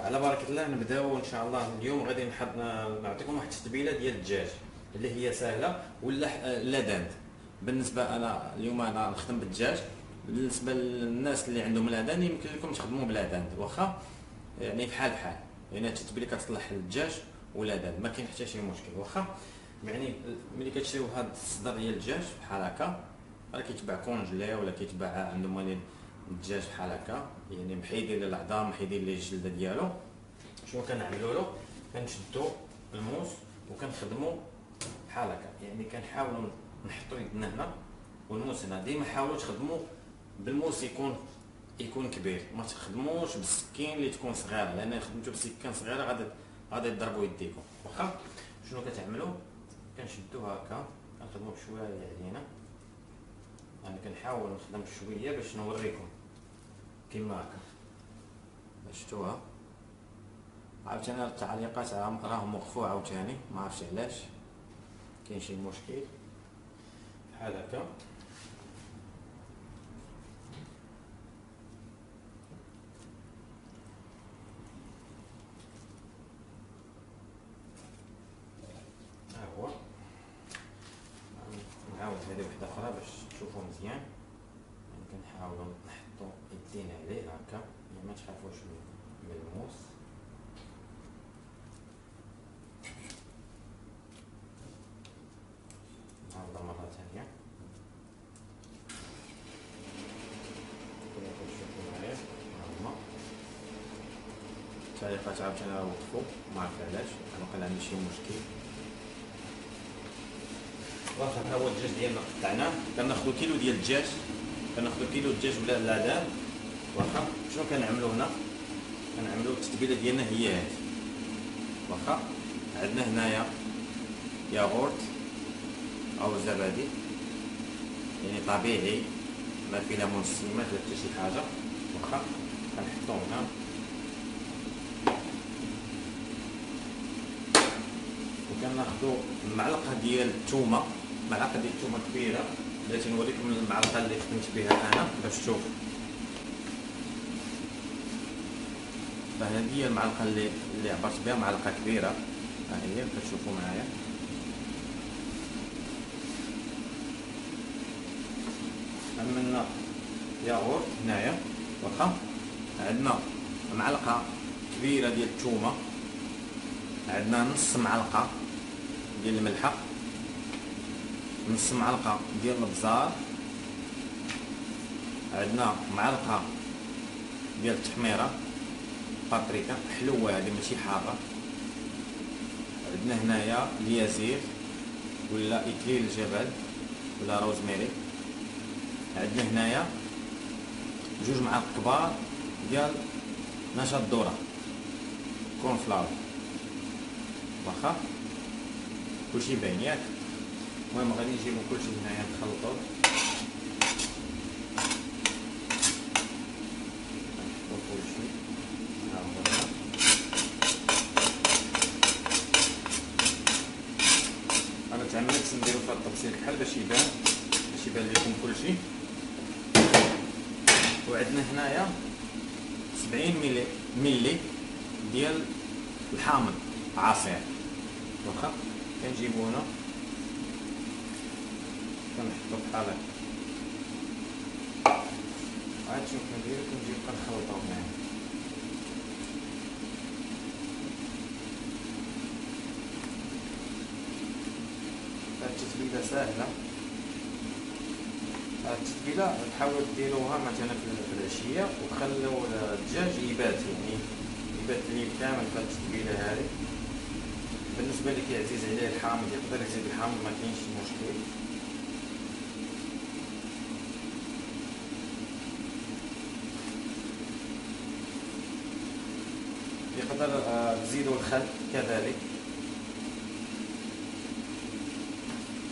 على بركه الله نبداو ان شاء الله. اليوم غادي نعطيكم واحد التتبيله ديال الدجاج اللي هي سهله ولا لا داند. بالنسبه انا اليوم انا نخدم بالدجاج، بالنسبه للناس اللي عندهم الادان يمكن لكم تخدموا بالادان، واخا يعني بحال بحال، يعني التتبيله كتصلح للدجاج ولا داند ما كاين حتى شي مشكل. واخا يعني ملي كتشريو هاد الصدر ديال الدجاج بحال هكا، راه كيتباع كونجلي ولا كيتباع عندهم مالين الدجاج بحال هكا، يعني محيدين العظام محيدين ليه الجلده ديالو. شنو كنعملوا له؟ كنشدوا الموس وكنخدموا بحال هكا، يعني كنحاولوا نحطوا يدنا هنا والموس هنا. ديما حاولوا تخدموا بالموس يكون كبير، ما تخدموش بالسكين اللي تكون صغيره، لان خدمتوا بسكين صغيره غادي تضربوا يديكم. واخا شنو كتعملوا؟ كنشدوا هكا، كنخدموا بشويه علينا، يعني كنحاول نخدم شويه باش نوريكم كيما هكا. شفتوها؟ عاوتاني التعليقات راهم وقفوا عاوتاني، ما عرفتش علاش، كاين شي مشكل بحال هكا. ها هو، نعاود هذه وحده اخرى باش تشوفوا مزيان. يعني كنحاولوا نحطوا يدينا عليه هكا، يعني ما تخافوش من الموس. نعاودها مره ثانيه كما كتشوفوا معايا. ها هما التعليقات عاوتاني راه وقفوا، ما عرفت علاش، واقيلا عندي شي مشكل. واخا ها هو الدجاج ديالنا قطعناه. كناخذوا كيلو ديال الدجاج، كناخذوا كيلو الدجاج بلا لادان. واخا شنو كنعملوا هنا؟ كنعملوا التتبيله ديالنا هي هذه. واخا عندنا هنايا ياغورت او زبادي، يعني طبيعي ما فيه لا مسمات لا حتى شي حاجه. واخا كنحطوه هنا، وكناخذوا معلقه ديال الثومه، معلقه ديال الثومه كبيره. بغيت نوريكم المعلقه اللي خدمت بها انا باش تشوفوا. فهذه هي المعلقه اللي عبرت بها، معلقه كبيره. ها هي كتشوفوا معايا. عملنا ياغورت هنايا. واخا عندنا معلقه كبيره ديال الثومه، عندنا نص معلقه ديال الملحه، نص معلقه ديال الابزار، عندنا معلقه ديال التحميره بابريكا حلوه هذه ماشي حاره، عندنا هنايا اليازير ولا اكليل الجبل ولا روزميري، عندنا هنايا 2 معالق كبار ديال نشا الذره كورن فلاور. واخا كلشي باين ياك. المهم غادي نجيبو كلشي هنايا نخلطوه. نحطو كلشي ها هو هنا. انا تعمدت نديرو فهاد التبسيط كحل باش يبان لكم كلشي. وعندنا هنايا 70 ملي ديال الحامض عصير. واخا كنجيبو هنا كنحطو بحال هكا. عاد شوف كنديرو، كنجيب كنخلطو معاه. هاد التتبيله ساهله. هاد التتبيله تحاولوا ديروها مثلا في العشيه وتخلوا الدجاج يبات، يعني يبات الليل كامل في هاد التتبيله هذه. بالنسبه اللي كيعزيز عليه الحامض يقدر يزيد الحامض، ما كاينش شي مشكل. يقدر تزيدوا الخل كذلك،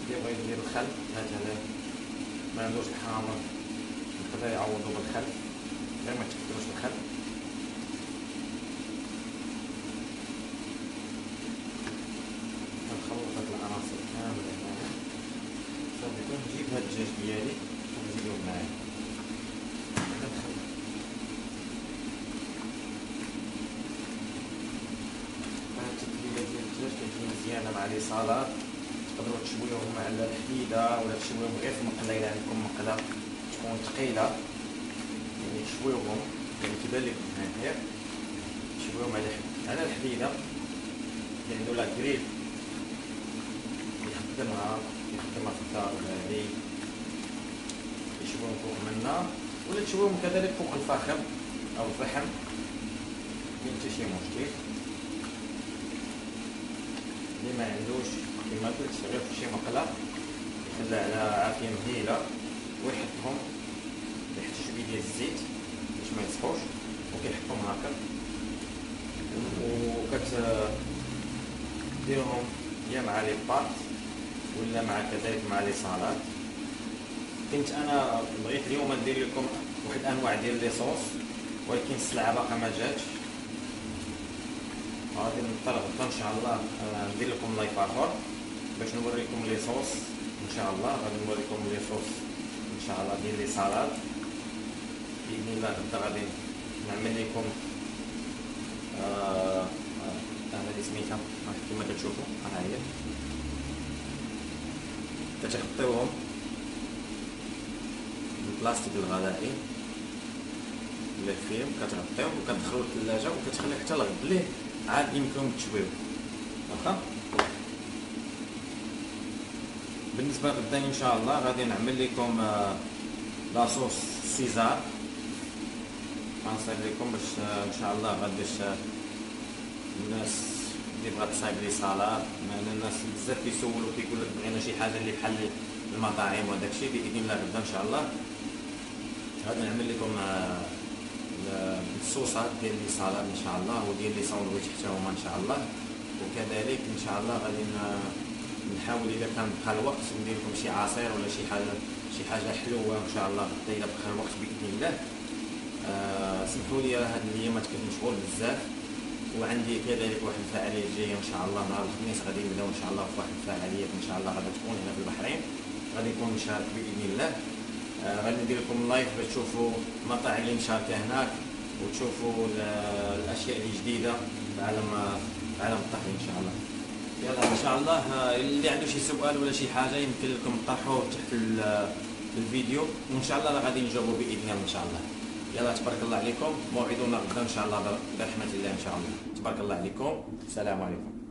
اللي بغى يدير الخل مثلا ما عندوش الحامض يقدر يعوضو بالخل، غير ما تكثروش الخل. كنخلط هاد العناصر كامله هنايا صافي. كنجيب هاد الدجاج ديالي كنزيدوه معايا، كنخلط الدجاج كتجي مزيانه مع لي صالاد. تقدروا تشويوهم مع الحديده ولا تشويوهم غير في المقله الا عندكم مقله تكون ثقيله، يعني تشويوهم يعني كيبان لكم هكا، تشويوهم على الحديده اللي عنده لا كريل يخدمها في الدار ولا هذه يشويوهم فوق من النار، ولا تشويوهم كذلك فوق الفخم او الفحم، مين حتى شي مشكل. اللي ما عندوش كما قلت غير في شي مقله يخلى على عافيه مهيله ويحطهم يحط شويه ديال الزيت باش ما يسخوش، وكيحطهم هكا ديرهم يا مع لي باط ولا مع كذلك مع لي صالاد. كنت انا بغيت اليوم ندير لكم واحد الانواع ديال لي صوص، ولكن السلعه باقا ما جاتش، غادي نضطر غدا ان شاء الله ندير لكم لايف اخر باش نوريكم لي صوص. ان شاء الله غادي نوريكم لي صوص ان شاء الله ديال لي صالاد باذن الله. غدا غادي نعمل لكم هذه سميتها كما كتشوفوا ها هي، كتغطيوهم بالبلاستيك الغذائي ولا الفيلم، كتغطيهم وكتدخلوا للثلاجه وكتخليه حتى لغد ليه عاد يمكن تشويو. واخا بالنسبه لغدا ان شاء الله غادي نعمل لكم لاصوص سيزار، غنصايب لكم باش ان شاء الله غادي باش الناس اللي بغات تصايب لي صالاد، لان الناس بزاف كيسولوا كيقول لك بغينا شي حاجه اللي بحال المطاعم وداك الشيء. باذن الله غدا ان شاء الله غادي نعمل لكم الصوصات ديال لي صالاد ان شاء الله وديال لي ساندويتش حتى هما ان شاء الله. وكذلك ان شاء الله غادي نحاول اذا كان بقى الوقت ندير لكم شي عصير ولا شي حاجه حلوه ان شاء الله غدا اذا بقى الوقت باذن الله. سمحوا لي هاد الايامات كنت مشغول بزاف، وعندي كذلك واحد الفعاليه جايه ان شاء الله نهار الخميس غادي نبداو ان شاء الله في واحد الفعاليه ان شاء الله غادي تكون هنا في البحرين، غادي نكون مشارك باذن الله. غادي ندير لكم لايف باش تشوفوا المطاعم اللي مشاركه هناك وتشوفوا الاشياء اللي جديده في عالم الطهي ان شاء الله. يلا ان شاء الله اللي عنده شي سؤال ولا شي حاجه يمكن لكم تطرحوه تحت الفيديو، وان شاء الله غادي نجاوبوا باذن الله ان شاء الله. يلا تبارك الله عليكم، موعدنا غدا ان شاء الله برحمه الله ان شاء الله. تبارك الله عليكم، السلام عليكم.